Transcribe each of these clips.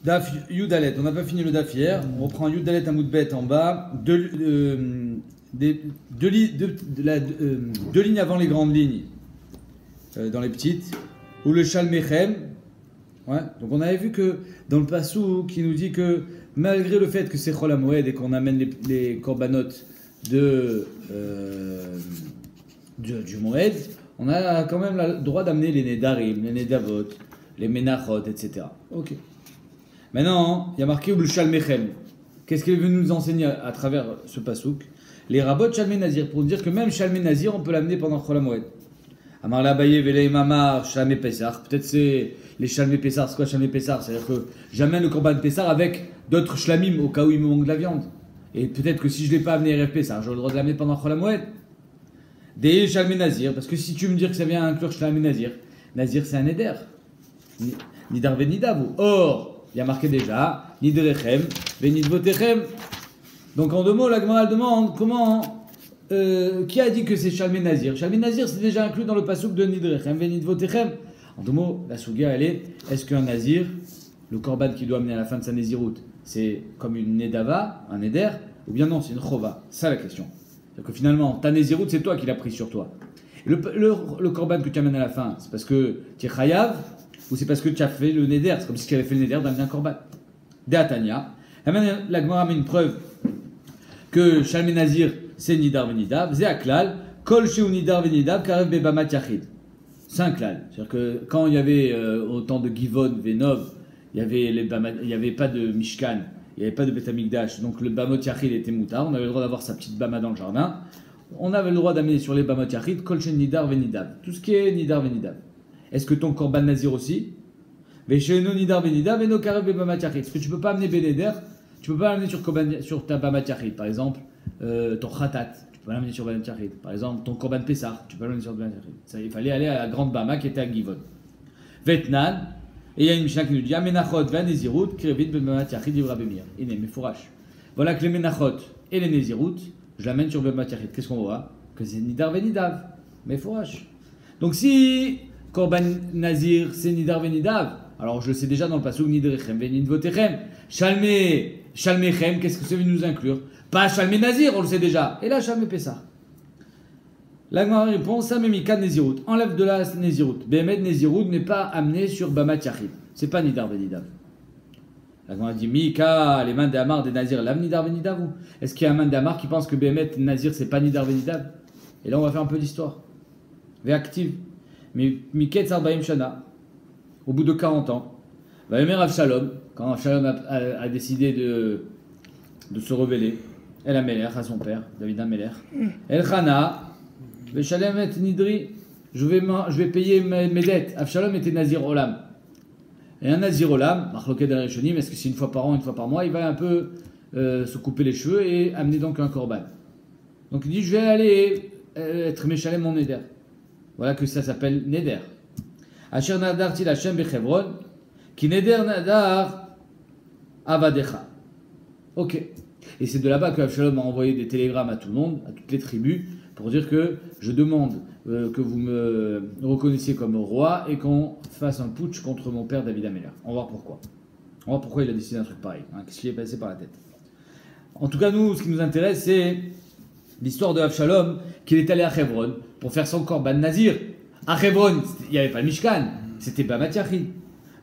Daf Yudalet, on n'a pas fini le Daf hier. On reprend Yudalet Amoudbet en bas. Deux lignes avant les grandes lignes, dans les petites. Ou le Shalmechem. Ouais. Donc on avait vu que dans le Passou qui nous dit que malgré le fait que c'est Chol HaMoed et qu'on amène les corbanotes du Moed, on a quand même le droit d'amener les Nedarim, les Nedavot, les Menachot, etc. Ok. Maintenant, il y a marqué le Shalmechem. Qu'est-ce qu'il veut nous enseigner à travers ce pasouk? Les rabot Shalmei Nazir, pour dire que même Shalmei Nazir, on peut l'amener pendant Chol HaMoed. Amar Labaye Velei Mamar Shalmei Pessar. Peut-être c'est les Shalmei Pessar. C'est quoi Shalmei Pessar? C'est-à-dire que j'amène le Korban Pessar avec d'autres Shlamim au cas où il me manque de la viande. Et peut-être que si je ne l'ai pas amené RF Pessar, j'aurai le droit de l'amener pendant Chol HaMoed. Des Shalmei Nazir, parce que si tu me dis que ça vient inclure Shalmei Nazir, Nazir c'est un Neder. Nidar Venidavu. Or, il y a marqué déjà Nidrechem, Venidvotechem. Donc en deux mots, la Gemara demande comment, qui a dit que c'est Shalmei Nazir? Shalmei Nazir c'est déjà inclus dans le pasouk de Nidrechem, Venidvotechem. En deux mots, la Sougia elle est-ce qu'un Nazir, le korban qu'il doit amener à la fin de sa Nézirout, c'est comme une Nedava, un Neder, ou bien non, c'est une Chova? C'est ça la question. C'est-à-dire que finalement, ta Nézirout c'est toi qui l'as pris sur toi. Et le korban que tu amènes à la fin, c'est parce que tu es Chayav, ou c'est parce que tu as fait le Neder? C'est comme si tu avais fait le Neder d'amener un korban. Deatania. La Gemara met une preuve que Shalmei Nazir c'est Nidar Venidav. Zeaklal. Kol Sheu Nidar Venidav Karev Bebamat Yachid. C'est un klal. C'est-à-dire que quand il y avait autant de Givon, Venov, il n'y avait pas de Mishkan, il n'y avait pas de Bet Hamikdash, donc le Bamot Yachid était moutar. On avait le droit d'avoir sa petite Bama dans le jardin. On avait le droit d'amener sur les Bamot Yachid Kol Sheu Nidar Venidav. Tout ce qui est Nidar Venidav. Est-ce que ton korban nazir aussi? Est-ce que tu peux pas amener Beneder? Tu peux pas l'amener sur ta Bamat Yachid, par exemple, ton Khatat, tu peux pas l'amener sur Bamat Yachid. Par exemple, ton korban Pessah, tu peux pas l'amener sur Bamat Yachid. Il fallait aller à la grande Bama qui était à Givon. Vetnan, et il y a une Mishnah qui nous dit Amenachot va Nezirut, Krevit Bamat Yachid Yivra Bemir. Iné, mais fourrache. Voilà que les Menachot et les Nezirut, je l'amène sur Bamat Yachid. Qu'est-ce qu'on voit? Que c'est Nidar Venidav. Mais fourrache. Donc si Korban Nazir, c'est Nidar Venidav. Alors je le sais déjà dans le passage Nidrechem, Venidvotechem. Shalmechem, qu'est-ce que ça veut nous inclure? Pas Shalmei Nazir, on le sait déjà. Et là, Shalmei Pessah. La Gemara répond Samemika Nezirut. Enlève de la Nezirut. Behemet Nezirut n'est pas amené sur Bamat Yachid. C'est pas Nidar Venidav. La Gemara dit Mika, les mains d'Amar des Nazir, l'âme Nidar Venidav. Est-ce qu'il y a un man d'Amar qui pense que Behemet Nazir, c'est pas Nidar Venidav? Et là, on va faire un peu d'histoire. Véactive. Miket Sarbaim Shana, au bout de 40 ans, va aimer Avshalom, quand Avshalom a décidé de se rebeller, El Amelech à son père, David Amelech, El Chana, Veshalem et Nidri, je vais payer mes dettes. Avshalom était Nazir Olam. Et un Nazir Olam, Marloket del Rishonim, est-ce que c'est une fois par an, une fois par mois, il va un peu se couper les cheveux et amener donc un korban. Donc il dit, je vais aller être Meshalem mon Neder. Voilà que ça s'appelle Neder. Asher nadar til Hashem bechevron, ki Neder nadar avadecha. Ok. Et c'est de là-bas que Avshalom a envoyé des télégrammes à tout le monde, à toutes les tribus, pour dire que je demande que vous me reconnaissiez comme roi et qu'on fasse un putsch contre mon père David Amelech. On va voir pourquoi. On va voir pourquoi il a décidé un truc pareil. Qu'est-ce qui est passé par la tête. En tout cas, nous, ce qui nous intéresse, c'est l'histoire de Avshalom, qu'il est allé à Hebron pour faire son korban nazir. À Hebron, il n'y avait pas le Mishkan, c'était Bamat Yachid.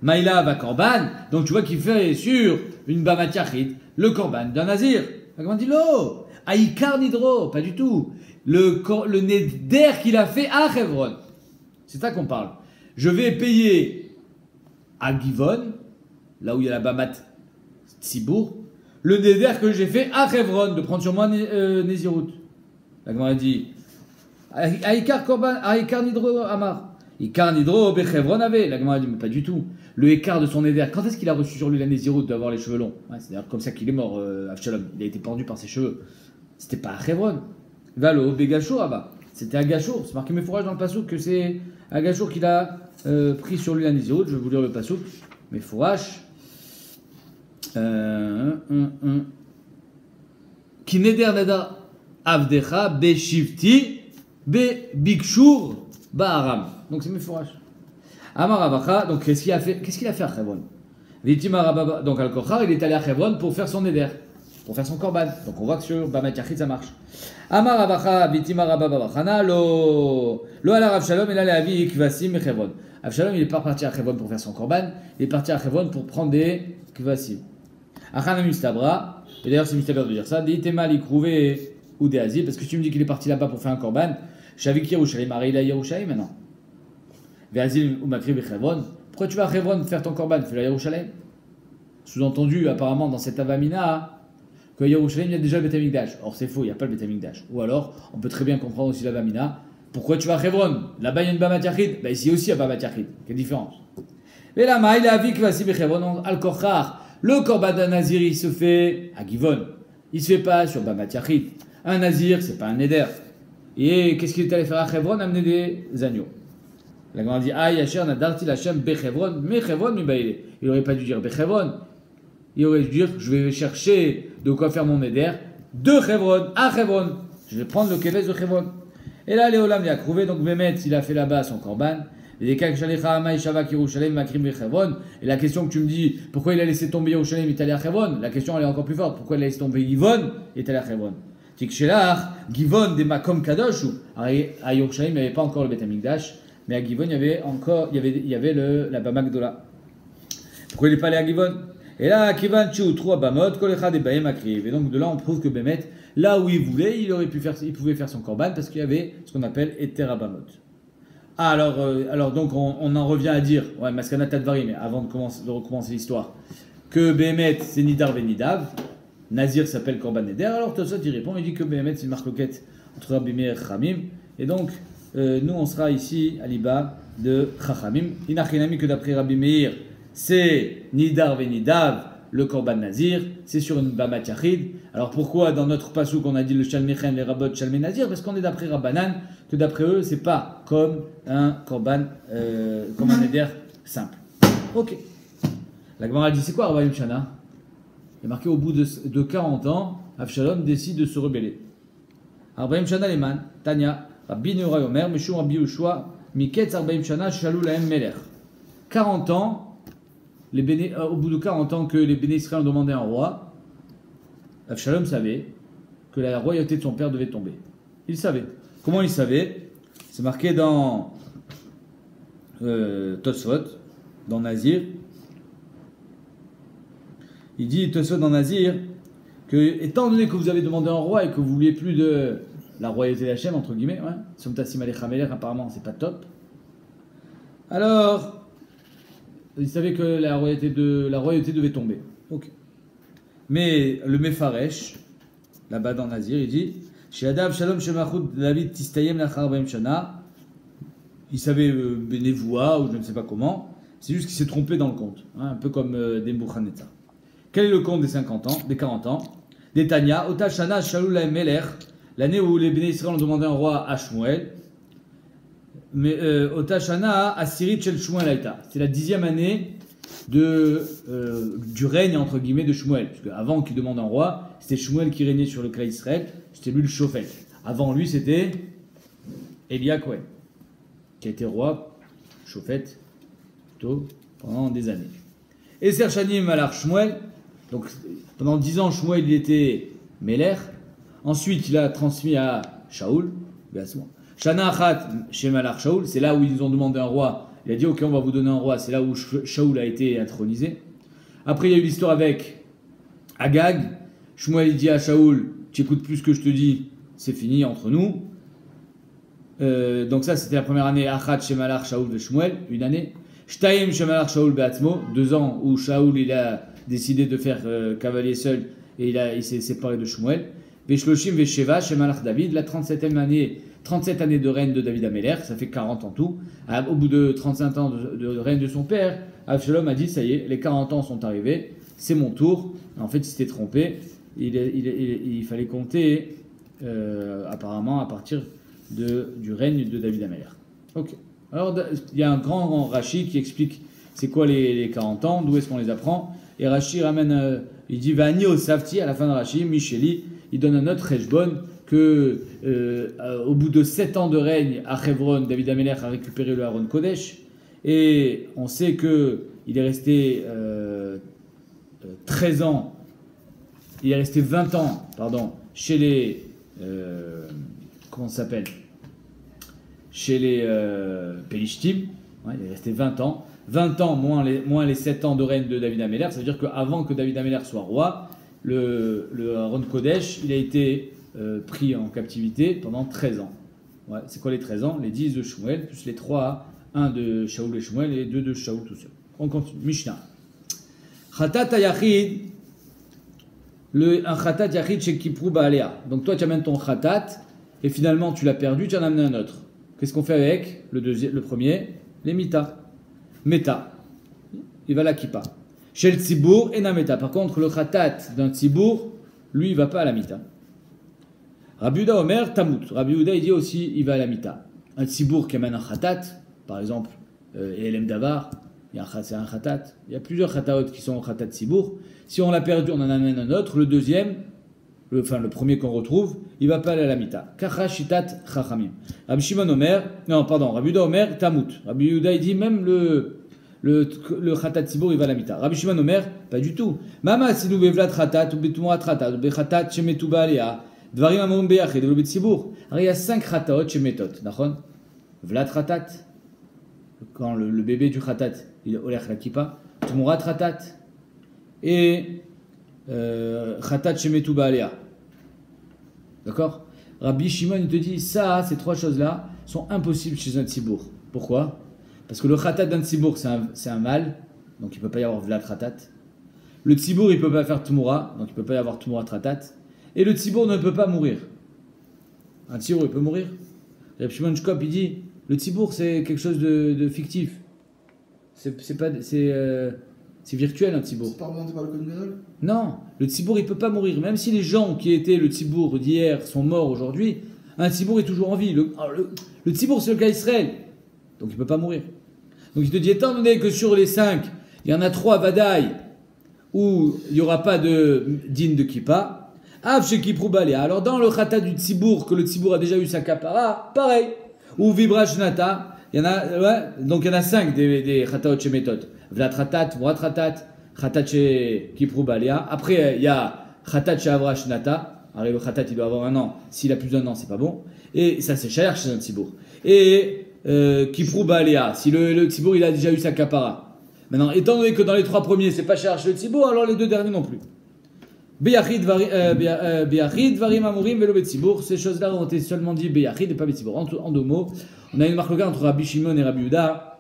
Maïla va korban, donc tu vois qu'il fait sur une Bamat Yachid le korban d'un nazir. Comment dit l'eau? Aïkar Nidro, pas du tout. Le Neder qu'il a fait à Hebron. C'est ça qu'on parle. Je vais payer à Givon, là où il y a la Bamat Tzibour, le Neder que j'ai fait à Hebron, de prendre sur moi Nézirut. La Gemara dit Aïkar Korban, Aïkar Nidro Amar. Aïkar Nidro Bechevron avait. La Gemara dit mais pas du tout. Le écart de son éder, quand est-ce qu'il a reçu sur lui la Nézirut d'avoir les cheveux longs? C'est d'ailleurs comme ça qu'il est mort, Avshalom. Il a été pendu par ses cheveux. C'était pas à Hebron. Valo Begashur Abba. C'était à Gashur. C'est marqué mes fourrages dans le pasouk que c'est à Gashur qu'il a pris sur lui la Nézirut. Je vais vous lire le pasouk. Mes fourrages. Ki Neder Nada Avdecha Beshivti Be-Bikshur Ba'aram. Donc c'est mes fourrages. Amar Avacha, donc qu'est-ce qu'il a fait à Hebron? Donc Al-Kochar, il est allé à Hebron pour faire son éder, pour faire son korban. Donc on voit que sur Bamat Yachid ça marche. Amar Abacha, Vitima Rabba lo ala Rav Shalom, il allait à Vi Kvasim et Hebron. Rav Shalom, il n'est pas parti à Hebron pour faire son korban, il est parti à Hebron pour prendre des Kvasim. Achanam Mistabra, et d'ailleurs c'est Mistabra de dire ça, des Itema Likrouvé ou des Azil, parce que tu me dis qu'il est parti là-bas pour faire un korban, Shavik Yerushalayim, il a Yerushalayim maintenant. Ve'azil ou Makri Hebron. Pourquoi tu vas à Hebron faire ton korban? Fais-le à Yerushalayim. Sous-entendu, apparemment, dans cette Avamina, que Yerushalayim, il y a déjà le Beth Amikdash. Or, c'est faux, il n'y a pas le Beth Amikdash. Ou alors, on peut très bien comprendre aussi l'Avamina. Pourquoi tu vas à Hebron? Là-bas, il y a une Bamat Yachid. Ben, ici aussi, il y a Bamat Yachid. Quelle différence? Mais là, il a vu qu'il va s'y Hebron al-Kochar. Le korban d'un Nazir, il se fait à Givon. Il ne se fait pas sur Bamat Yachid. Un Nazir, c'est pas un Neder. Et qu'est-ce qu'il est allé faire à Hebron? Amener des agneaux. La Gemara dit ah Yasher Nadarti Lachem Bechevron, Mechevron Mibaïle. Il n'aurait pas dû dire Bechevron. Il aurait dû dire je vais chercher de quoi faire mon éder de Hebron à Hebron. Je vais prendre le keves de Hebron. Et là, Léolam l'a trouvé. Donc Bémet, il a fait là-bas son korban. Et la question que tu me dis, pourquoi il a laissé tomber Yerushalayim, il est allé à Hebron? La question elle est encore plus forte. Pourquoi il a laissé tomber Givon, il est allé à Hebron? Tikshelach, Givon des Makom Kadosh. À Yerushalayim, il n'y avait pas encore le Beth Amikdash. Mais à Givon, il y avait encore, il y avait la Bama Gdola. Pourquoi il n'est pas allé à Givon? Et là, Kivan Chou, 3 Bamot, Kolechad et Bahem Akriv. Et donc de là, on prouve que Bémet, là où il voulait, il pouvait faire son korban parce qu'il y avait ce qu'on appelle Eter Bamot. Alors donc on en revient à dire, ouais, Maskana Tadvari, mais avant de recommencer l'histoire, que Bémet c'est Nidar Venidav, Nazir s'appelle Korban Neder. Alors Tosot il répond, il dit que Bémet c'est une marloquette entre Rabbi Meir et Chachamim. Et donc, nous on sera ici à l'Iba de Chachamim. Inachinami que d'après Rabbi Meir, c'est Nidar Venidav, le Korban Nazir, c'est sur une Bamat Yachid. Alors pourquoi dans notre pasouk on a dit le Shalmechen, les Rabot, Shalmé Nazir? Parce qu'on est d'après Rabbanan, que d'après eux c'est pas comme un Korban, comme un Neder simple. Ok. La Gemara dit c'est quoi Arbaim Shana? Il est marqué au bout de 40 ans, Avshalom décide de se rebeller. Arbaim Shana Leman, Tanya, Rabbi Neura Yomer, Meshur Rabbi Yoshua, Miketz Arbaim Shana, Shalou Lahem Meler. 40 ans, au bout de 40 ans que les Béné Israël ont demandé un roi, Avshalom savait que la royauté de son père devait tomber. Il savait. Comment il savait? C'est marqué dans Tosfot, dans Nazir. Il dit Tosfot dans Nazir que, étant donné que vous avez demandé un roi et que vous ne vouliez plus de la royauté d'Hachem, entre guillemets, Somtassim Alech Hamelech, apparemment c'est pas top. Alors, il savait que la royauté devait tomber. Ok. Mais le Mefaresh, là-bas dans Nazir, il dit Sheadav Shalom Shemachut David Tistayem Lachar Baim Shana. Il savait Benevoua, ou je ne sais pas comment. C'est juste qu'il s'est trompé dans le compte. Un peu comme Dembuchanetza. Quel est le compte des 50 ans, des 40 ans? Des Tanya, Ota Shana Shalou Lahem Melech, l'année où les Béné Israël ont demandé un roi à Shmuel. Mais Otashana Asirit Shel Shmuel Aïta. C'est la 10e année du règne entre guillemets de Shmuel. Parce qu'avant qu'il demande un roi, c'était Shmuel qui régnait sur le clan Israël, c'était lui le Shofet. Avant lui, c'était Elia Cohen, qui a été roi, Shofet, plutôt, pendant des années. Et Sershanim Malach Shmuel, donc pendant 10 ans, Shmuel il était Meler. Ensuite, il a transmis à Shaoul, Shana Achat chez Malach Shaoul, c'est là où ils ont demandé un roi. Il a dit ok, on va vous donner un roi. C'est là où Shaoul a été intronisé. Après, il y a eu l'histoire avec Agag. Shmuel dit à Shaoul, tu écoutes plus ce que je te dis, c'est fini entre nous. Donc ça, c'était la première année. Achat chez Malach Shaoul et Shmuel, une année. Shtaim chez Malach Shaoul Beatzmo, 2 ans où Shaoul il a décidé de faire cavalier seul et il s'est séparé de Shmuel. Veshloshim Vesheva chez Malach David, la 37e année. 37 années de règne de David Améler, ça fait 40 en tout. Au bout de 35 ans de règne de son père, Avshalom a dit ça y est, les 40 ans sont arrivés, c'est mon tour. En fait, il s'était trompé. Il fallait compter apparemment à partir du règne de David Améler. Ok. Alors, il y a un grand Rashi qui explique c'est quoi les 40 ans, d'où est-ce qu'on les apprend. Et Rashi ramène, il dit Vani au Safti à la fin de Rashi, Micheli, il donne un autre Rejbon que au bout de 7 ans de règne à Hebron, David Améler a récupéré le Haron Kodesh, et on sait qu'il est resté 13 ans, il est resté 20 ans, pardon, chez les... comment ça s'appelle? Chez les Pélishtim, ouais, il est resté 20 ans. 20 ans moins les 7 ans de règne de David Améler, ça veut dire qu'avant que David Améler soit roi, le Aaron Kodesh, il a été pris en captivité pendant 13 ans. Ouais, c'est quoi les 13 ans? Les 10 de Shmuel, plus les 3, 1 de Shaoul et Shmuel et 2 de Shaoul tout seul. On continue. Mishnah. Khatat Yachid, un Khatat Yachid chez Kiprou Baalea. Donc toi tu amènes ton Khatat et finalement tu l'as perdu, tu en as amené un autre. Qu'est-ce qu'on fait avec le premier? Les Mita. Meta. Il va à la Kippa. Chez le Tzibour et Nameta. Par contre, le Khatat d'un Tzibour, lui, il va pas à la Mita. Rabbi Yehuda Omer, Tamut. Rabbi Yehuda, il dit aussi, il va à la Mita. Un Tzibour qui amène un Khatat, par exemple, Elem Davar, c'est un Khatat. Il y a plusieurs Khataot qui sont Khatat Tzibour. Si on l'a perdu, on en amène un autre. Le deuxième, le premier qu'on retrouve, il va pas aller à la Mita. Kacha Shitat Chachamim. Rabbi Shimon Omer, non, pardon, Rabbi Yehuda Omer, Tamut. Rabbi Yehuda, il dit même le Khatat Tzibour, il va à la Mita. Rabbi Shimon Omer, pas du tout. Mama, si nous bevlat Khatat, ou betumrat Khatat, ou bechatat shemetuba alea, dvarim amorum beyachid, ou betzibour. Alors il y a 5 Khataot shemetot, d'accord? Vlat Khatat, quand le bébé du Khatat, il est olech la kippa, tumrat Khatat, et Khatat shemetuba alea. D'accord? Rabbi Shimon, il te dit, ça, ces 3 choses-là, sont impossibles chez un Tzibour. Pourquoi? Parce que le Khatat d'un Tzibour, c'est un mâle, donc il ne peut pas y avoir Vlat Khatat. Le Tzibour, il ne peut pas faire Tmura, donc il ne peut pas y avoir Tmurat Khatat. Et le Tzibour ne peut pas mourir. Un Tzibour, il peut mourir. Rabbi Shimon Shkop, il dit, le Tzibour, c'est quelque chose de fictif. C'est virtuel, un Tzibour. C'est pas remonté par le Kohen Gadol? Non, le Tzibour, il ne peut pas mourir. Même si les gens qui étaient le Tzibour d'hier sont morts aujourd'hui, un Tzibour est toujours en vie. Le Tzibour, c'est le cas Israël. Donc il ne peut pas mourir. Donc il te dit, étant donné que sur les 5, il y en a 3 Vadaï où il n'y aura pas de din de Kippa, Av chez Kiprou Balea. Alors dans le Khatat du Tzibour, que le Tzibour a déjà eu sa kapara, pareil. Ou Vibra Shnata, il y en a, ouais, donc il y en a 5 des Khataot chez Méthode. Vlat Khatat, Murat Khatat, Khatat chez Kiprou Balea. Après il y a Khatat chez Avra Shnata. Alors le Khatat il doit avoir 1 an. S'il a plus d'1 an, c'est pas bon. Et ça c'est cher chez un Tzibour. Et Kiprou Baalea, si le Tzibour il a déjà eu sa kapara. Maintenant, étant donné que dans les 3 premiers c'est pas cher chez le Tzibour, alors les 2 derniers non plus. Beyachid varim amurim velo betzibour. Ces choses-là ont été seulement dit Beyachid et pas betzibour. En 2 mots, on a une marque entre Rabbi Shimon et Rabbi Yehuda.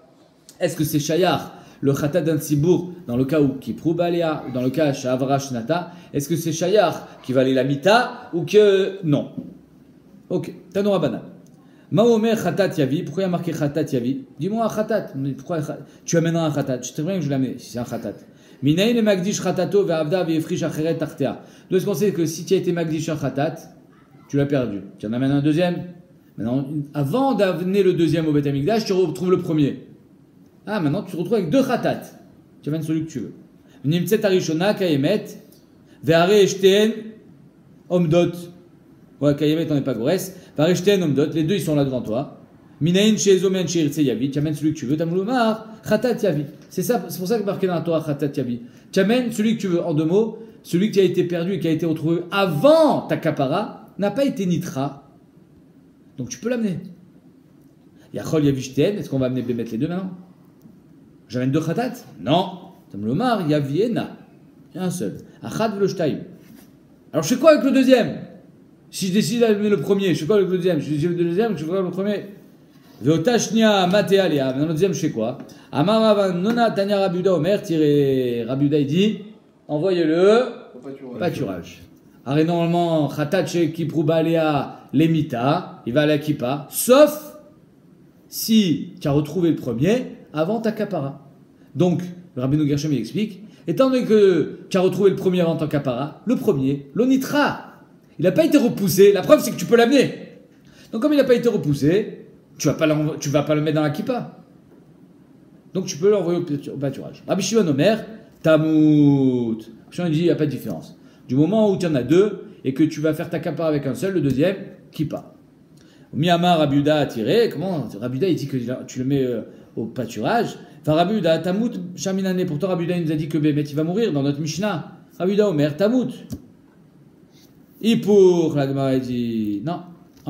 Est-ce que c'est shayar le Khatat d'un Tzibour dans le cas où Kiprou Baalea, ou dans le cas chez Avra Shnata? Est-ce que c'est shayar qui va aller la mita ou que non? Ok, Tano Rabbanan. Maomer Khatat Yavi, pourquoi il y a marqué Khatat Yavi? Dis-moi un Khatat, pourquoi tu amèneras un Khatat? Je te que je l'amène si c'est un Khatat. Minaïn et Magdish Khatato ve'avda ve'efrish acheret tartea. D'où est-ce qu'on sait que si tu as été Magdish un Khatat, tu l'as perdu? Tu en amènes un deuxième? Maintenant, avant d'amener le deuxième au Beth Amikdash, tu retrouves le premier. Ah, maintenant tu te retrouves avec 2 Khatat. Tu amènes celui que tu veux. Nimtset Arishona Kayemet ve'are eshten omdot. Ouais, Kayemet, on n'est pas Gores. Vareshten omdot, les 2 ils sont là devant toi. Minaïn chez Ezomen chez Irtse Yavi, tu amènes celui que tu veux. Tamloumar, Khatat Yavi. C'est pour ça que marqué dans la Torah Khatat Yavi. Tu amènes celui que tu veux. En 2 mots, celui qui a été perdu et qui a été retrouvé avant ta kapara n'a pas été nitra. Donc tu peux l'amener. Yachol Yavishten, est-ce qu'on va amener mettre les 2 maintenant? J'amène 2 Khatat? Non. Tamloumar, Yavi Ena. Il y a un seul. Achat Vloshtaim. Alors je fais quoi avec le deuxième? Si je décide d'amener le premier, je fais quoi avec le deuxième? Je décide le deuxième, je fais quoi avec le premier? Veotashnia Matéalia. Maintenant le deuxième, je fais quoi? Amar Nona Tanya Rabuda Omer tiré Rabuda il dit envoyez-le au pâturage. Alors normalement, Khatat chez Kiprou Baalea Lemita, il va à la Kippa, sauf si tu as retrouvé le premier avant ta kapara. Donc, le Rabbeinu Gershom il explique, étant donné que tu as retrouvé le premier avant ta kapara, le premier, l'onitra. Il n'a pas été repoussé. La preuve, c'est que tu peux l'amener. Donc, comme il n'a pas été repoussé, tu vas pas le mettre dans la kippa. Donc, tu peux l'envoyer au pâturage. Rabbi Shimon Omer, Tamut. Shimon dit, il n'y a pas de différence. Du moment où tu en as 2 et que tu vas faire ta kappa avec un seul, le deuxième, kippa. Miyama Rabbi Yehuda a tiré. Comment Rabbi Yehuda, il dit que tu le mets au pâturage. Rabbi Yehuda, Tamut, Shaminane. Pourtant, Rabbi Yehuda nous a dit que Bémet, il va mourir dans notre Mishnah. Rabbi Yehuda, Omer, Tamut. Et pour, la Gemara dit, non,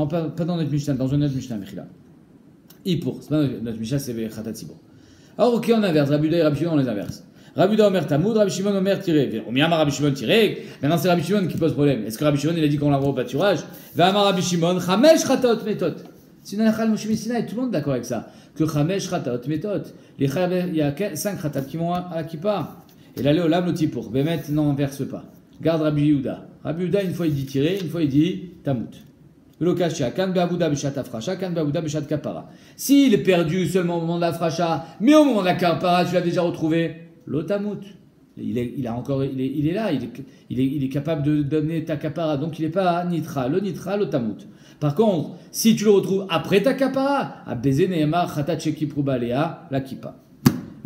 pas dans notre Mishnah, dans une autre Mishnah, Mechila. Et pour, c'est pas notre Mishnah, c'est Khatat Tzibur. Alors, ok, on inverse. Rabbi Yehuda et Rabbi Shimon, on les inverse. Rabbi Yehuda Omer Tamud, Rabbi Shimon Omer tiré. Omiyama Rabbi Shimon tiré. Maintenant, c'est Rabbi Shimon qui pose problème. Est-ce que Rabbi Shimon, il a dit qu'on l'envoie au pâturage? V'amar Rabbi Shimon, Chamesh Chatot Metot. C'est une halakha Moshe Messina et tout le monde est d'accord avec ça. Que Chamesh Chatot Metot. Il y a 5 Chatat qui vont à la kippa. Et là, Léolam le pour. Bémet, non, verse pas. Garde Rabbi Yehuda. Rabbi Yehuda, une fois il dit tiré, une fois il dit Tamut. S'il est perdu seulement au moment de la fracha, mais au moment de la kapara, tu l'as déjà retrouvé, l'otamut. Il est là, il est capable de donner ta kapara, donc il n'est pas nitra, l'otamut. Par contre, si tu le retrouves après ta kapara, à baiser neemar chatat shekipruba lea, la kippa.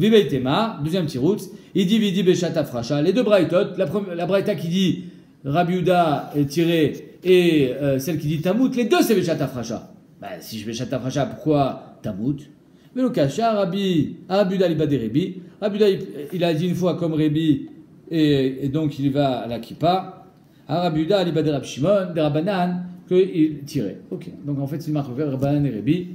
Viveitema, deuxième petit route, il dit vidi beshata fracha. Les deux braïtot, la braïta qui dit Rabbi Yehuda est tiré et celle qui dit Tamut, les deux c'est Beshata Fracha. Si je Beshata Fracha, pourquoi Tamut? Mais le Kasha, Rabbi Yehuda libadé Rebi. Rabbi Yehuda il a dit une fois comme Rebi et donc il va à la Kippa. Rabbi Yehuda libadé Rabbi Shimon, des Rabbanan, qu'il tirait. Ok, donc en fait c'est une marque de Rabbanan et Rebi.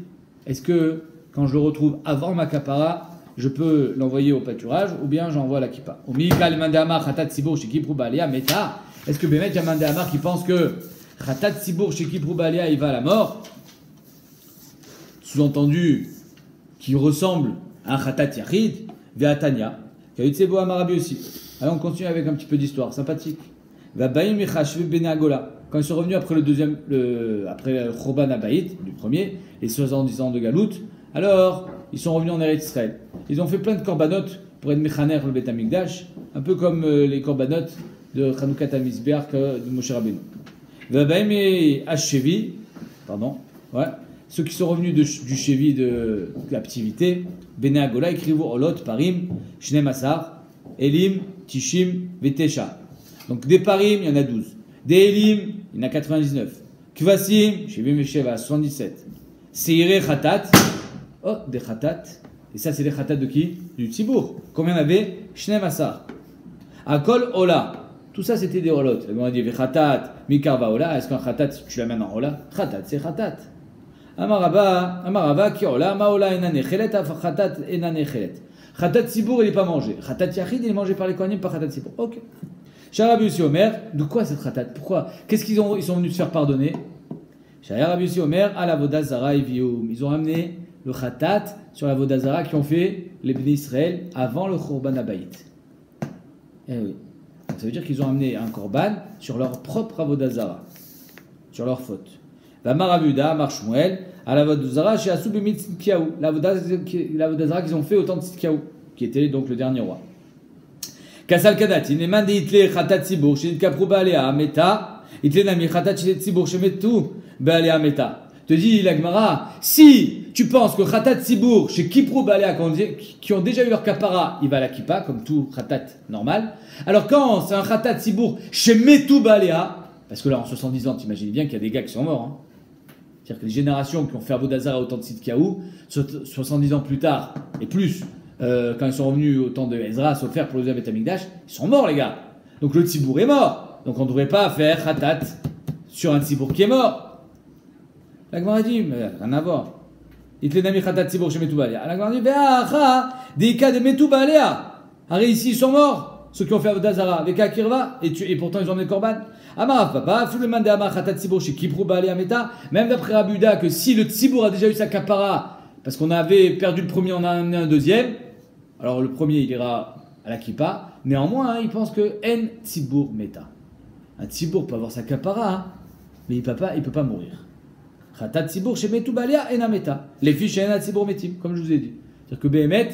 Est-ce que quand je le retrouve avant ma Kapara, je peux l'envoyer au pâturage ou bien j'envoie à la Kippa? Est-ce que Bémet, il y a Mandé Amar qui pense que Khatat Tzibour chez Kiproubalia, il va à la mort? Sous-entendu, qui ressemble à un Khatat Yachid, Ve'atania, qui a eu Tsebo Amarabi aussi. Alors on continue avec un petit peu d'histoire, sympathique. Ve'abaïm Mechashve Benagola. Quand ils sont revenus après après le Choban Abaït, du premier, les 70 ans de Galout, alors ils sont revenus en Eretz Israël. Ils ont fait plein de corbanotes pour être Mechaner le Beth Amikdash, un peu comme les corbanotes de Chanukhat HaMizbeach de Moshe Rabbeinu. Vabaim et Shevi, ceux qui sont revenus du Shevi de captivité, Bene Agola, écrivez Olot, Parim, Shne Masar, Elim, Tishim, Vetesha. Donc des Parim, il y en a 12. Des Elim, il y en a 99. Kvasim, Shevi Mesheva, 77. Seire Khatat, des Khatat. Et ça, c'est des Khatat de qui? Du Tzibour. Combien il y en avait? Shne Masar. Akol Ola. Tout ça, c'était des holot. On a dit Khatat, Mikarva Ola. Est-ce qu'un Khatat, tu l'amènes en Ola? Khatat, c'est Khatat. Amarava, ki Ola, ma Ola enanechelet, Khatat enanechelet. Khatat Tzibour, il n'est pas mangé. Khatat Yachid, il est mangé par les Kohanim, pas Khatat Tzibour. Ok. Sharabi aussi Omer, de quoi cette Khatat? Pourquoi? Qu'est-ce qu'ils sont venus se faire pardonner? Sharabi aussi Omer, à la Vodazara et Vioum. Ils ont amené le Khatat sur la Vodazara qui ont fait les Bnei Israël avant le Khorban Abayit. Eh oui. Ça veut dire qu'ils ont amené un korban sur leur propre avodazara, sur leur faute. La Marabuda, Marshmuel, à la avodazara chez Asubimit Tzidkiaou, l'avodazara qu'ils ont fait au temps de Tzidkiaou, qui était donc le dernier roi. Kasal Kadatin, les mains de Hitler, Khatat Tzibour, chez Kaprouba Alea, Meta, Hitler Nami, Khatat Tzibour, chez Metu, Balea Meta. Te dit la Gemara, si tu penses que Khatat Tzibour, chez Kiprou Balea, qui ont déjà eu leur kapara, il va à la kippa, comme tout Khatat normal. Alors quand c'est un Khatat Tzibour, chez Metu Balea, parce que là en 70 ans, t'imagines bien qu'il y a des gars qui sont morts. Hein. C'est-à-dire que les générations qui ont fait Avodazara au temps de Tzidkiaou, 70 ans plus tard, et plus, quand ils sont revenus au temps de Ezra, sauf faire pour le Beth Amikdash, ils sont morts les gars. Donc le Tzibour est mort. Donc on ne devrait pas faire Khatat sur un Tzibour qui est mort. La Gemara dit, mais rien à voir. Il te l'est Khatat Tzibour chez Metu Balea. La Gemara dit, Ve'acha, des cas de Metu Balea. Arrête, ici, ils sont morts. Ceux qui ont fait Avodazara avec Akirva, et pourtant ils ont amené le Korban. Amar Papa, Fulman de Amar Khatat Tzibour chez Kiprou Balea Meta. Même d'après Rabbi Yehuda, que si le Tzibour a déjà eu sa kapara, parce qu'on avait perdu le premier, on a amené un deuxième, alors le premier il ira à la kippa. Néanmoins, il pense que En Tzibour Meta. Un Tzibour peut avoir sa kapara, mais il peut pas mourir. Khatat Tzibour chez Metu Balea Ena Meta. Les fiches chez Ena Tzibour Metim, comme je vous ai dit. C'est-à-dire que Béhémet,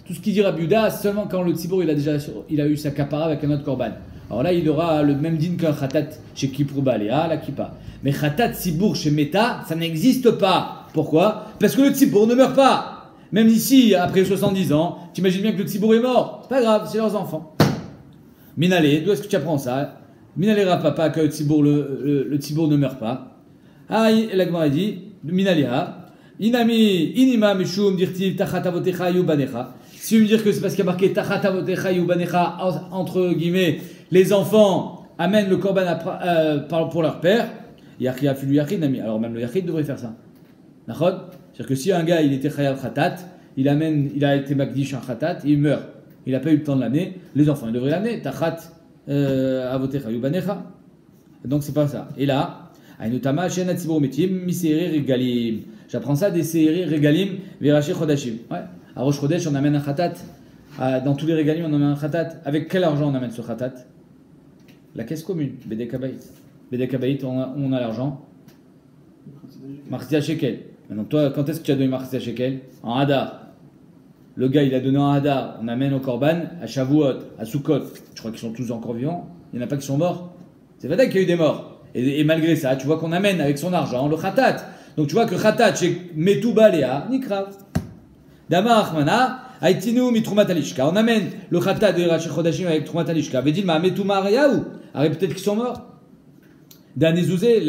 tout ce qu'il dit Rabbi Yehuda, seulement quand le Tzibour il a eu sa kapara avec un autre korban. Alors là, il aura le même din qu'un Khatat chez Kiprou Balea, la kippa. Mais Khatat Tzibour chez Meta, ça n'existe pas. Pourquoi? Parce que le Tzibour ne meurt pas. Même ici, après 70 ans, t'imagines bien que le Tzibour est mort. C'est pas grave, c'est leurs enfants. Minale, d'où est-ce que tu apprends ça? Minale Rapapa, que le Tzibour ne meurt pas. Ah, la Gemara dit, Minaleha, Inami, Inima Mishum, Dirtiv, Tachat Avotecha, Yubanecha. Si tu veux me dire que c'est parce qu'il y a marqué Tachat avotecha yubanecha, entre guillemets, les enfants amènent le korban pour leur père, alors même le yachid devrait faire ça. D'accord? C'est-à-dire que si un gars il était chayav khatat, il a été makdish un khatat, il meurt. Il n'a pas eu le temps de l'amener, les enfants ils devraient l'amener. Tachat avotecha yubanecha. Donc c'est pas ça. Et là, Ainutama shen tzibur metim miseri regalim. J'apprends ça des séries regalim veraché chodashim. Ouais. À Rosh Chodesh, on amène un khatat. Dans tous les regalim, on amène un khatat. Avec quel argent on amène ce khatat? La caisse commune, Bédé Kabaït. Bédé Kabaït, on a l'argent. Martia Shekel. Maintenant, toi, quand est-ce que tu as donné Martia Shekel? En Hadar. Le gars, il a donné en Hadar. On amène au Korban, à Shavuot, à Sukkot. Je crois qu'ils sont tous encore vivants. Il n'y en a pas qui sont morts. C'est vrai qu'il y a eu des morts. Et malgré ça, tu vois qu'on amène avec son argent le khatat. Donc tu vois que khatat chez Metouba Léa, Nikrav. Dama Achmana, Aitinu mitrumat alishka. On amène le khatat de Rashi Chodashim avec trumat alishka. Vedilma Metouma Reyaou. Alors peut-être qu'ils sont morts. Danezouzé,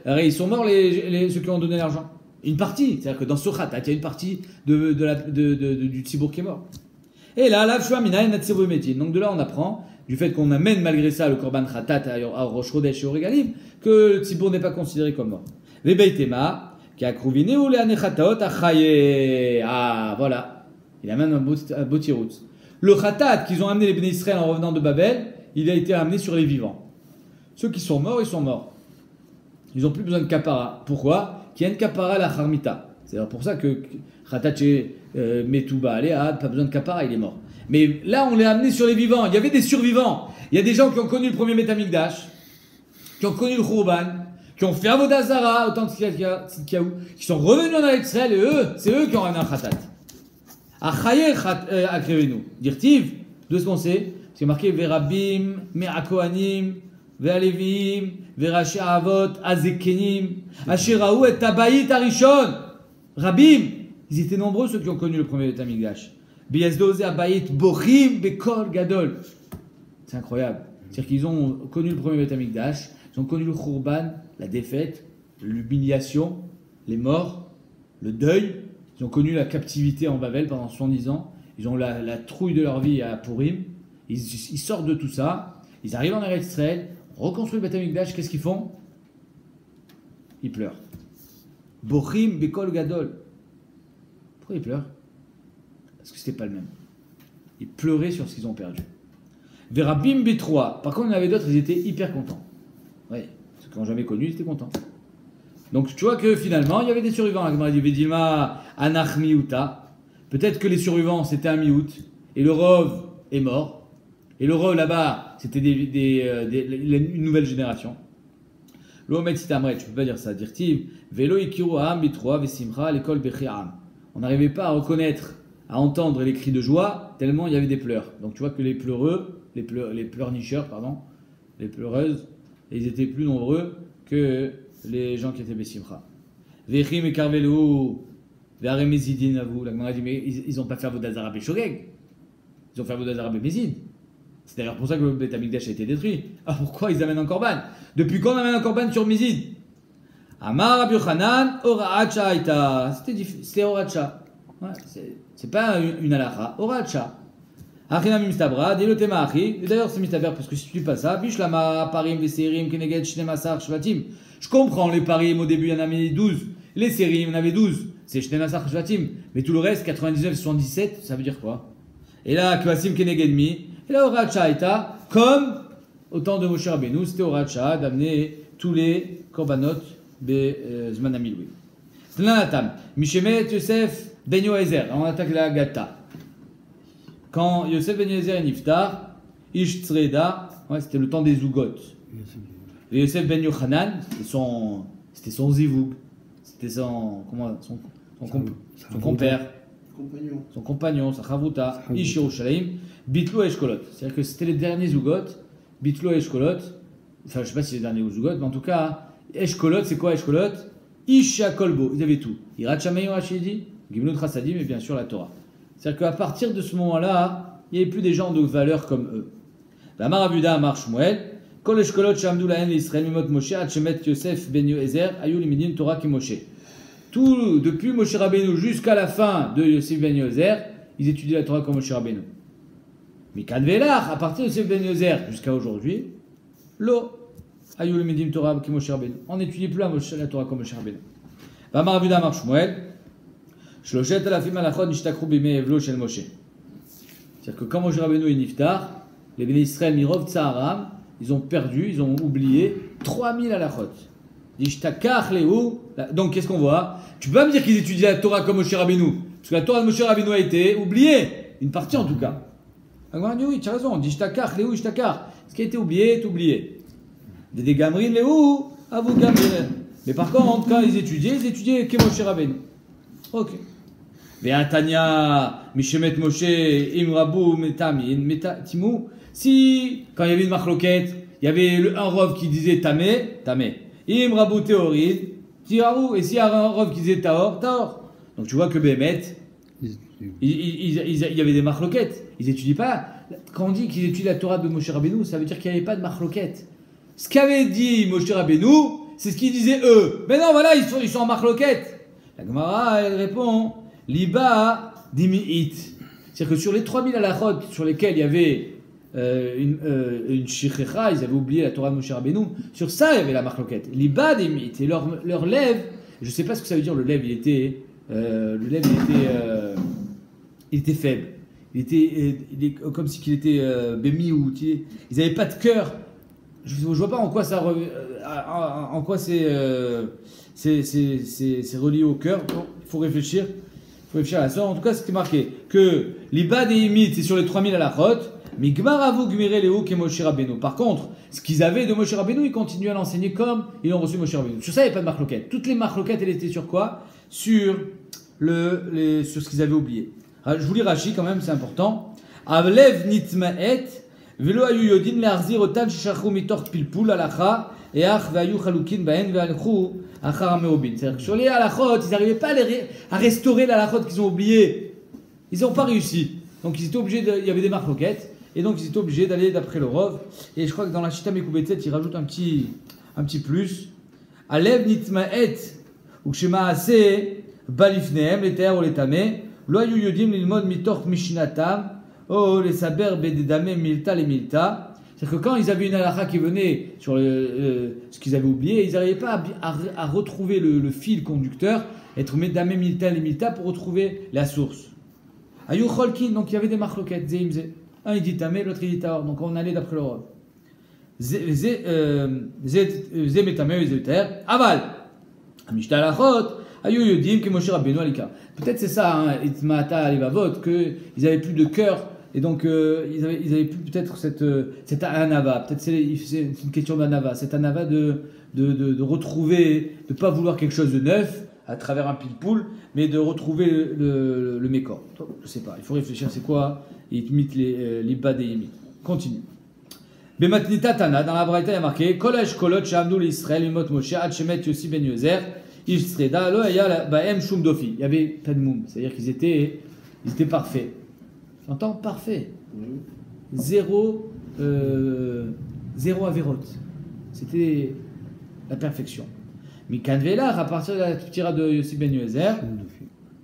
ils sont morts ceux qui ont donné l'argent. Une partie. C'est-à-dire que dans ce khatat, il y a une partie du tzibour qui est mort. Et là, la Shua-Mina et Natsiru Metin. Donc de là, on apprend du fait qu'on amène malgré ça le korban khatat à Rosh Chodesh et au Regalim, que le tzibour n'est pas considéré comme mort. Les Beitema, qui a crouviné ou les Anechataot à Chaye. Ah, voilà. Il amène un beau tirout. Le khatat qu'ils ont amené les Béné Israël en revenant de Babel, il a été amené sur les vivants. Ceux qui sont morts, ils sont morts. Ils n'ont plus besoin de kapara. Pourquoi? Qu'il y a une kapara à la charmita. C'est pour ça que khatat chez Metouba Aléad, pas besoin de kapara, il est mort. Mais là, on l'a amené sur les vivants. Il y avait des survivants. Il y a des gens qui ont connu le premier Betamikdash, qui ont connu le Khurban, qui ont fait Avodah Zara, autant de Tzidkiyahu, qui sont revenus en Israël, et eux, c'est eux qui ont ramené un khatat. Achaye akrevenu. Dirtiv, de ce qu'on sait, c'est marqué Verabim, Me'akohanim, Ve'alevim, Verashi Avot, Azekenim, Asheraou et Tabaït Arishon. Rabim, ils étaient nombreux ceux qui ont connu le premier Betamikdash. Biyazdozé Abayit Bochim Bekol Gadol. C'est incroyable. C'est-à-dire qu'ils ont connu le premier Betamikdash, ils ont connu le Khurban, la défaite, l'humiliation, les morts, le deuil. Ils ont connu la captivité en Babel pendant 70 ans. Ils ont la trouille de leur vie à Purim. Ils sortent de tout ça. Ils arrivent en Eretz Israël, reconstruisent le Betamikdash. Qu'est-ce qu'ils font? Ils pleurent. Bochim Bekol Gadol. Pourquoi ils pleurent? Parce que c'était pas le même. Ils pleuraient sur ce qu'ils ont perdu. Verabim B3. Par contre, il y en avait d'autres, ils étaient hyper contents. Oui, ceux qui n'ont jamais connu, ils étaient contents. Donc tu vois que finalement, il y avait des survivants. Il dit Vedilma Anach Miuta. Peut-être que les survivants, c'était un Miout. Et le Rov est mort. Et le Rov là-bas, c'était une nouvelle génération. L'Omet Sitamret, tu peux pas dire ça. Dirtiv Velo Ikiru Aham B3 Vesimcha l'école Bechiam. On n'arrivait pas à reconnaître, à entendre les cris de joie, tellement il y avait des pleurs. Donc tu vois que les pleurnicheurs, les pleureuses, ils étaient plus nombreux que les gens qui étaient Bessimcha. Vechim et Karvelou, Ve'aremezidin avou. La Gemara dit, mais ils n'ont pas fait Avodah Zara Beshogeg. Ils ont fait Avodah Zara Bemezid. C'est d'ailleurs pour ça que le Beth Amikdash a été détruit. Alors pourquoi ils amènent un korban? Depuis quand on amène un korban sur Mizid? Amar Rabbi Yochanan, Oracha Aïta. C'était Oracha. Ouais, c'est pas une halakha. Oracha. Achinam mistabra, dès le tema achi. Et d'ailleurs, c'est mistaber parce que si tu dis pas ça, Bishlama, Parim, les Sérim, Keneged, Shnemasar, Shvatim. Je comprends les Parim, au début, il y en avait 12. Les Sérim, il y en avait 12. C'est Shnemasar, Shvatim. Mais tout le reste, 99, 77, ça veut dire quoi? Et là, Kvasim, Keneged, Mi. Et là, Oracha Aïta, comme au temps de Moshe Rabbeinu, c'était Oracha d'amener tous les korbanot. Zman Amilui. Tlanatam. Mishemet Yosef Ben Yoezer. On attaque la Gata. Quand Yosef Ben Yoezer est niftar, Ish Tzreda, ouais, c'était le temps des Zougot. Et Yosef Ben Yochanan, c'était son zivug. C'était son compère. Son compagnon, sa chavuta. Ish Yerushalayim. Bitlo Eshkolot. C'est-à-dire que c'était les derniers Zougot. Bitlo Eshkolot. Enfin, je ne sais pas si c'est les derniers Zougot, mais en tout cas, Eshkolot, c'est quoi Eshkolot? Isha Kolbo, ils avaient tout. Irat Shamayim Rachidi, Gimlut Chassadim et bien sûr la Torah. C'est-à-dire qu'à partir de ce moment-là, il n'y avait plus des gens de valeur comme eux. La Marabuda Amar Shmuel, Kol Eshkolot Shamdu Lahen Israël Mimot Moshe, Hachemet Yosef Ben Yoezer, Ayul Imidim Torah Ki Moshe. Tout, depuis Moshe Rabbeinu jusqu'à la fin de Yosef Ben Yoezer, ils étudiaient la Torah comme Moshe Rabbeinu. Mais Kadvelach, à partir de Yosef ben Yozer jusqu'à aujourd'hui, l'eau, Ayou le Medim Torah qui Moshe Rabbeinu. On n'étudie plus la Torah comme Moshe Rabbeinu. Vamar Avuda Mar Shmuel, Shloshet alafim alachot nishtakru bimei evlo shel Moshe. C'est-à-dire que quand Moshe Rabbeinu est niftar, les Béné Israël Mirov Tsaharam, ils ont perdu, ils ont oublié 3000 halachot. Donc qu'est-ce qu'on voit? Tu peux pas me dire qu'ils étudiaient la Torah comme Moshe Rabbeinu, parce que la Torah de Moshe Rabbeinu a été oubliée, une partie en tout cas. Oui, tu as raison, ce qui a été oublié est oublié. Des gamrin léou, avou gamrin. Mais par contre, quand ils étudiaient que Moshe Rabbeinu. Ok. Ve'atanya, mishemet Moshe, imrabu, metatimou. Si, quand il y avait une marloquette, il y avait un rov qui disait tamé. Im rabou théorid, tiraou. Et s'il y a un rov qui disait taor. Donc tu vois que Bémet, il y avait des marloquettes. Ils n'étudient pas. Quand on dit qu'ils étudient la Torah de Moshe Rabbeinu, ça veut dire qu'il n'y avait pas de marloquette. Ce qu'avait dit Moshe Rabbeinu, c'est ce qu'ils disaient eux. Mais non, voilà, ils sont en marloquette. La Gemara, elle répond, Liba dimi'it. C'est-à-dire que sur les 3000 halachot sur lesquels il y avait une shichecha, ils avaient oublié la Torah de Moshe Rabbeinu, sur ça il y avait la marloquette. Liba dimi'it. Et leur lèvre, je ne sais pas ce que ça veut dire, le lèvre, il était faible. Il est comme si qu'il était bémi ou ils n'avaient pas de cœur. Je ne vois pas en quoi c'est relié au cœur. Bon, il faut réfléchir. À ça. En tout cas, c'était marqué que l'Ibad et Imit, c'est sur les 3000 halachot. Mais Gmaravu Gmire Léo que Moshe Rabbeinu. Par contre, ce qu'ils avaient de Moshe Rabbeinu, ils continuaient à l'enseigner comme ils ont reçu Moshe Rabbeinu. Sur ça, il n'y avait pas de marloquette. Toutes les marloquettes, elles étaient sur quoi? Sur ce qu'ils avaient oublié. Alors, je vous lis Rashi quand même, c'est important. Avlev nitmaet velo ayu yodin le'arzir otan shishachru mitor pilpul alacha each ve'ayu chalukin baen ve'alchu achar meobin. C'est-à-dire que sur les halachot, ils n'arrivaient pas à restaurer l'halachot qu'ils ont oublié. Ils n'ont pas réussi. Donc ils étaient obligés il y avait des marloquettes. Et donc ils étaient obligés d'aller d'après le Rov. Et je crois que dans la Shita Mekoubetet, il rajoute un petit plus. Alev nitmaet ukshema ase balifneem leter ou letame lo ayu yodim lilmod mitor mishinatam o lesaber bededame milta le milta. C'est-à-dire que quand ils avaient une halakha qui venait sur ce qu'ils avaient oublié, ils n'arrivaient pas à retrouver le fil conducteur, être medame milta le milta pour retrouver la source. Ayu cholkin, donc il y avait des marloquettes, zeimze. Un il dit tamé, l'autre il dit taor. Donc on allait d'après le Rov. Zé métamé, zé ter. Aval. Amishta lachot. Ayu yodim que Moshe Rabbeinu alika. Peut-être c'est ça, itmata alivavot, qu'ils avaient plus de cœur. Et donc ils avaient plus peut-être cette anava. Peut-être c'est une question d'anava. Cette anava de retrouver, de ne pas vouloir quelque chose de neuf à travers un pilpoul, mais de retrouver le mécor. Je ne sais pas, il faut réfléchir, c'est quoi? Il imite les bas des yémites. Continue. Bematnita Tana, dans la Braïta, il y a marqué Kolash Kolot Shamdou l'Israël, Imot Moshe, Ad-Shemet Yossi Ben Yozer, Ishreda, Lo Aya Baem Shum Dofi. Il y avait pas de moum, c'est-à-dire qu'ils étaient parfaits. J'entends parfait. Zéro avérote. C'était la perfection. Mais Kanvelar, à partir de la tira de Yossi Ben Yozer,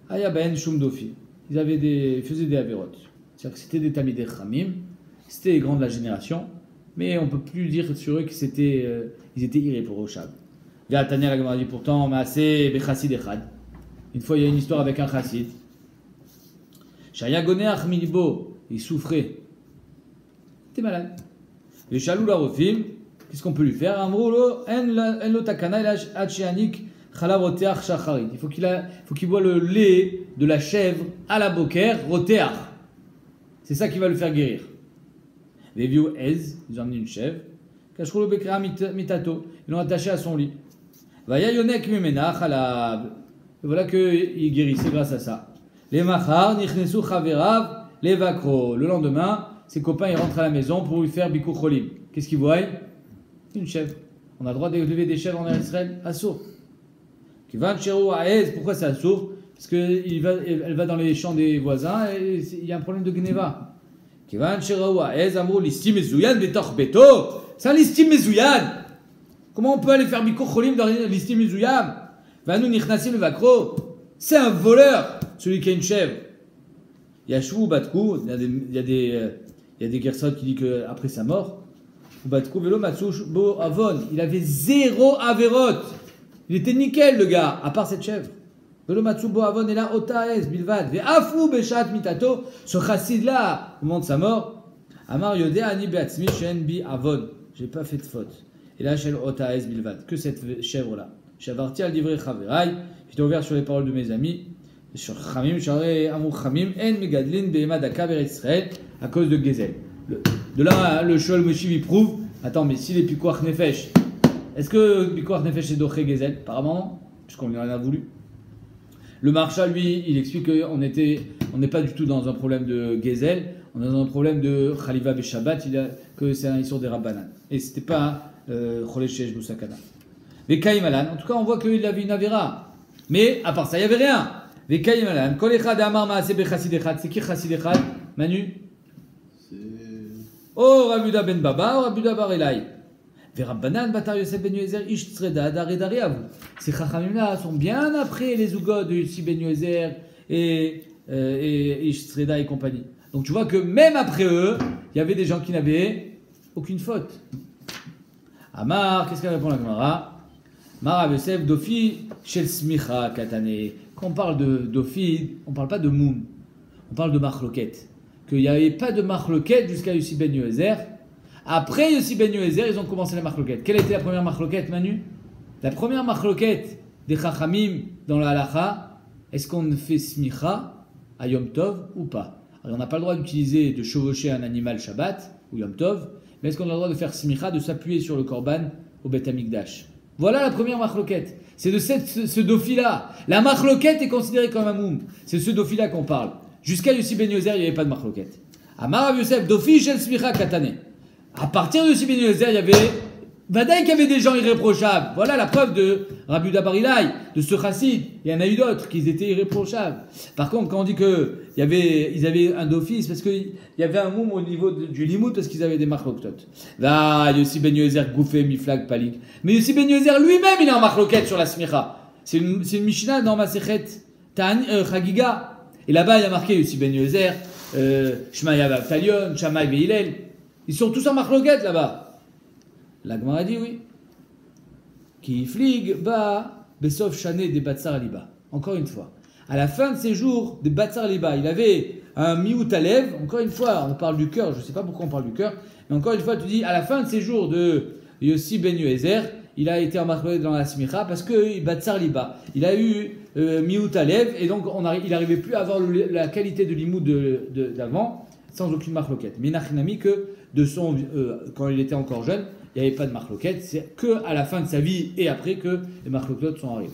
Aya Baem Shum Dofi. Ils faisaient des avérotes. C'est-à-dire que c'était des Talmidei Chachamim, c'était les grands de la génération, mais on ne peut plus dire sur eux qu'ils étaient irréprochables. Tania la Gemara dit pourtant, Maaseh Bechassid Echad. Une fois, il y a une histoire avec un chassid. Shaya Goneach Milibo, il souffrait. Il était malade. Les Shalou la Rofim, qu'est-ce qu'on peut lui faire? Amroulo, En lo takana, el Hachianik, Chalav Roteach Shacharit. Il faut qu'il boit le lait de la chèvre à la boker, Roteach. C'est ça qui va le faire guérir. Les vieux Ez, ils ont amené une chèvre. Kashroulo Bekra Mitato. Ils l'ont attaché à son lit. Vaya Yonek Mimena Chalav. Voilà qu'il guérissait grâce à ça. Les Machar, Nichnesu Chaverav, les Vakro. Le lendemain, ses copains ils rentrent à la maison pour lui faire Bikur Cholim. Qu'est-ce qu'ils voient? Une chèvre. On a le droit d'élever des chèvres en Israël à sourd. Kivan Cherou Aez, pourquoi c'est à sourd? Parce qu'elle va dans les champs des voisins et il y a un problème de gneva. Kivan Cherou Aez, Amrou, l'istim mezouyan, betor beto. C'est un listim mezouyan. Comment on peut aller faire Bikur Cholim dans l'istim mezouyan? Vanou Nichnasim le Vakro. C'est un voleur, celui qui a une chèvre. Yashvu Batkou, il y a des Gerson qui disent qu'après sa mort, Batkou Velo Matsush Bo Avon, il avait 0 Averot. Il était nickel le gars, à part cette chèvre. Velo Matsu Bo Avon est là, Otaes, Bilvad, Ve Afou Beshat Mitato, ce chassid là, au moment de sa mort, Amar Yodé Ani Beatzmi Shen Bi Avon. J'ai pas fait de faute. Et là, Shel Otaes Bilvad, que cette chèvre là. Shavarti al Divrei Chaverai, j'étais ouvert sur les paroles de mes amis. Sur Chamim, Sharei Amou Chamim, En Megadlin Behema Daka Beret Israël, à cause de Gezel. De là, le Shol Moshiv il prouve. Attends, mais si les Pikuach Nefesh, est-ce que Pikuach Nefesh est Doché Gezel? Apparemment, puisqu'on lui en a voulu. Le Marsha, lui, il explique qu'on n'est pas du tout dans un problème de Gezel, on est dans un problème de Khaliva Beshabbat, que c'est un issur des Rabbanan. Et c'était pas Cholé Shesh Boussakana. Mais Kaïmalan, en tout cas, on voit qu'il avait une Avera. Mais à part ça, il n'y avait rien. C'est qui Chassid Echad, Manu? Oh, Rabuda ben Baba, oh, Rabuda bar Elai. Rabbanan, Batar Yosef ben Yoezer, Ish Tzreda, Dari Avou. Ces Chachamim là sont bien après les Zugod de Yossi ben Yoezer et Ish Tzreda et compagnie. Donc tu vois que même après eux, il y avait des gens qui n'avaient aucune faute. Amar, qu'est-ce qu'elle répond la Gemara? Marav Yosef, Dofi, Shel Smicha, Katane. Quand on parle de Dofi, on ne parle pas de Moum, on parle de Marloket. Qu'il n'y avait pas de Marloket jusqu'à Yossi ben Yoezer. Après Yossi ben Yoezer, ils ont commencé la Marloket. Quelle était la première Marloket, Manu? La première Marloket des Chachamim dans la Halacha, est-ce qu'on fait Smicha à Yom Tov ou pas? Alors, on n'a pas le droit d'utiliser, de chevaucher un animal Shabbat ou Yom Tov, mais est-ce qu'on a le droit de faire Smicha, de s'appuyer sur le Korban au Beth Amikdash? Voilà la première Marloket. C'est de ce Dofi-là. La Marloket est considérée comme un Moum. C'est ce Dofi-là qu'on parle. Jusqu'à Yossi ben Yoezer, il n'y avait pas de Marloket. Amar Yosef, Dofi Shel Smicha Katane. À partir de Yossi ben Yoezer, il y avait. Vadaï qu'il y avait des gens irréprochables. Voilà la preuve de Rabbi Bar Ilai, de ce chassid. Il y en a eu d'autres qui étaient irréprochables. Par contre, quand on dit qu'ils avaient un Dofi, c'est parce qu'il y avait un moum au niveau du limout, parce qu'ils avaient des marloktot. Là, Yossi ben Yoezer, Gouffé, Miflag, Palik. Mais Yossi ben Yoezer lui-même, il est en marloquette sur la smicha. C'est une Mishnah dans Masechet Chagiga. Et là-bas, il y a marqué Yossi ben Yoezer, Shmaya Talion, Shamay Veilel. Ils sont tous en marloquette là-bas. La Gemara dit oui. Qui flig ba besov chané des batsar liba. Encore une fois. À la fin de ses jours des batsar liba, il avait un miout à lèvres. Encore une fois, on parle du cœur. Je ne sais pas pourquoi on parle du cœur. Mais encore une fois, tu dis à la fin de ses jours de Yossi ben Yoezer, il a été embarqué dans la smicha parce que batsar liba. Il a eu miout à lèvres et donc il n'arrivait plus à avoir la qualité de l'imout d'avant sans aucune marloquette. Mais Nachinami que de quand il était encore jeune, il n'y avait pas de marloquette, c'est que à la fin de sa vie et après que les marloquettes sont arrivées.